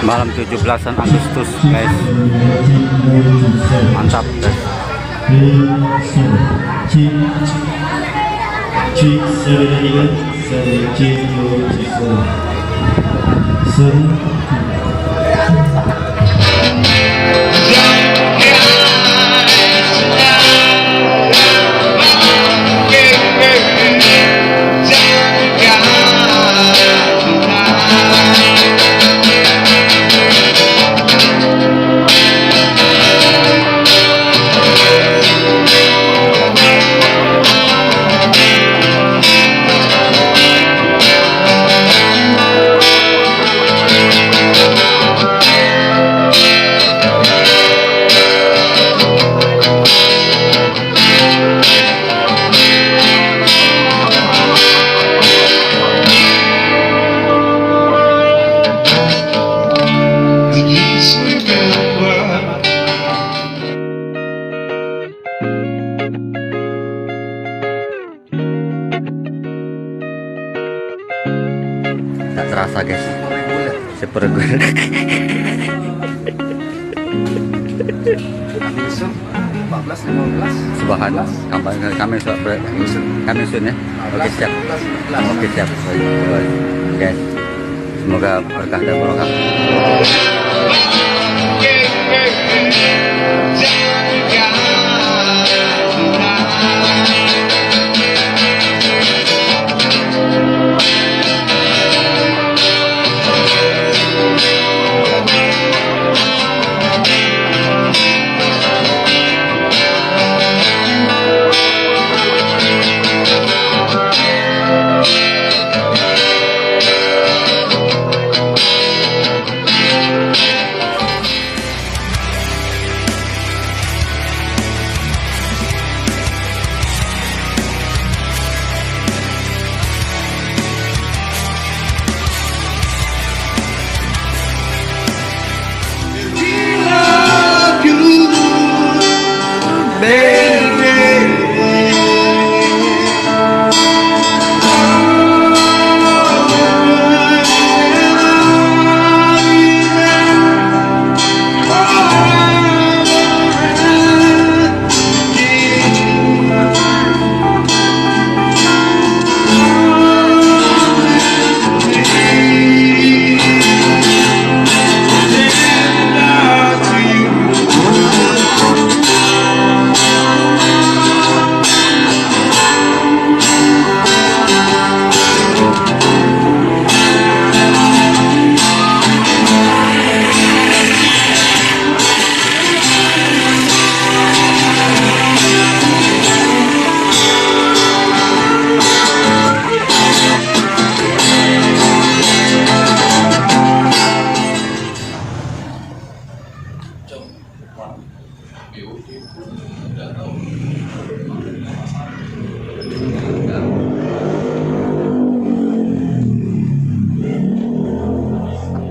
Malam 17-an Agustus guys, mantap guys. Tak terasa guys, sepergulir. Subhanallah, kami sun ya. Oke siap, oke siap. Guys, semoga berkah dan barokah.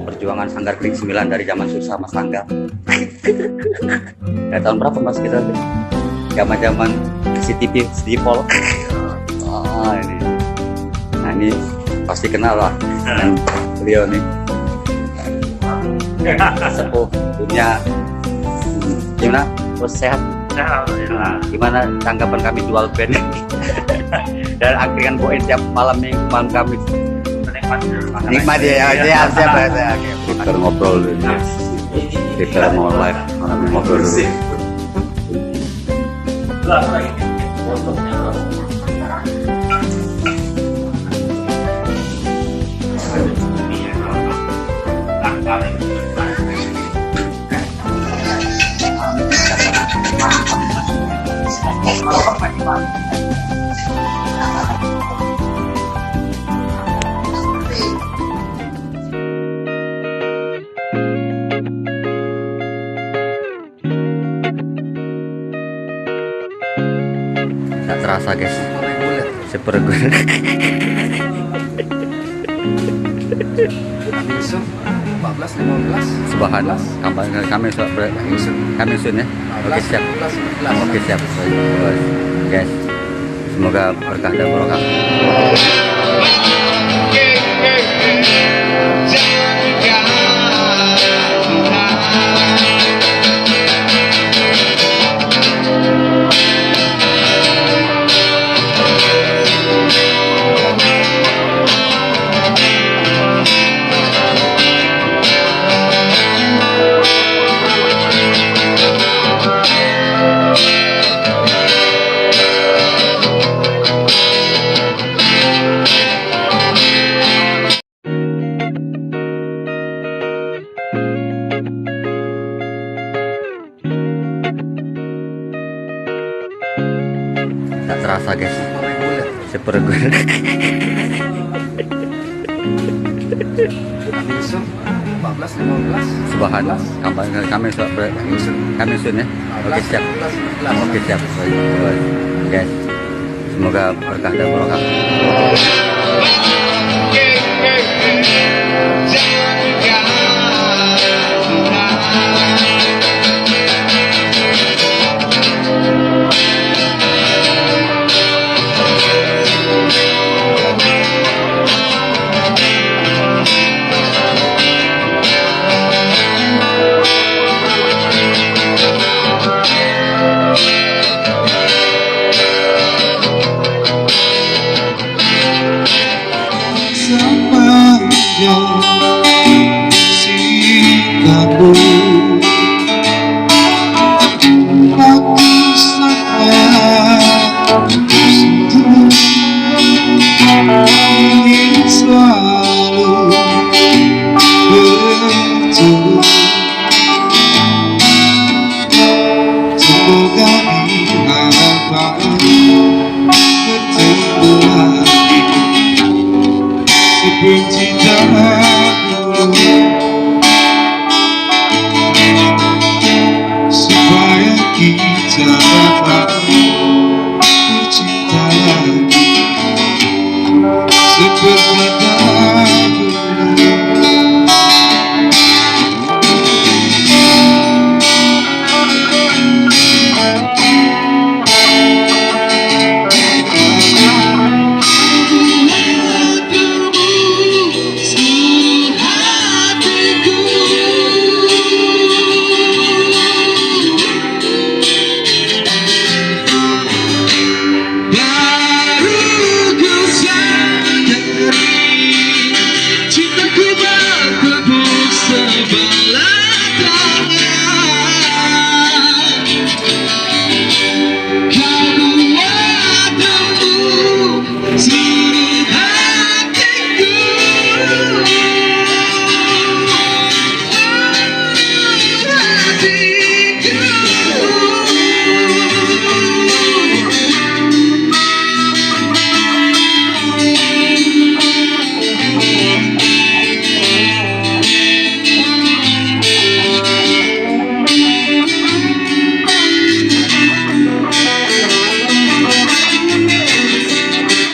Perjuangan Sanggar Kling 9 dari zaman susah Mas Angga. Ya, tahun berapa Mas kita? Zaman CCTV Stipol. Oh, ini. Nah, ini pasti kenal lah dengan beliau nih. Sepuh dunia. Gimana? Bos sehat? Nah, gimana tanggapan kami jual band dan angkringan poin tiap malam minggu malam Kamis? Nikmat ya, siap ya. Kita ngobrol dulu. Kita mau live, ngobrol dulu. Tak terasa guys, sepergulir. Subhanallah, kami sun ya. Oke siap, oke siap. Guys, semoga berkah dan barokah. terasa guys, sepergulir. Subhanallah, kami sun ya. Oke siap. Oke siap. Guys, semoga berkah dan barokah. Sikapmu aku sangat ingin selalu bertemu. Semoga di harapan bertemu lagi seperti dahulu, supaya kita dapat bercinta lagi seperti dahulu. See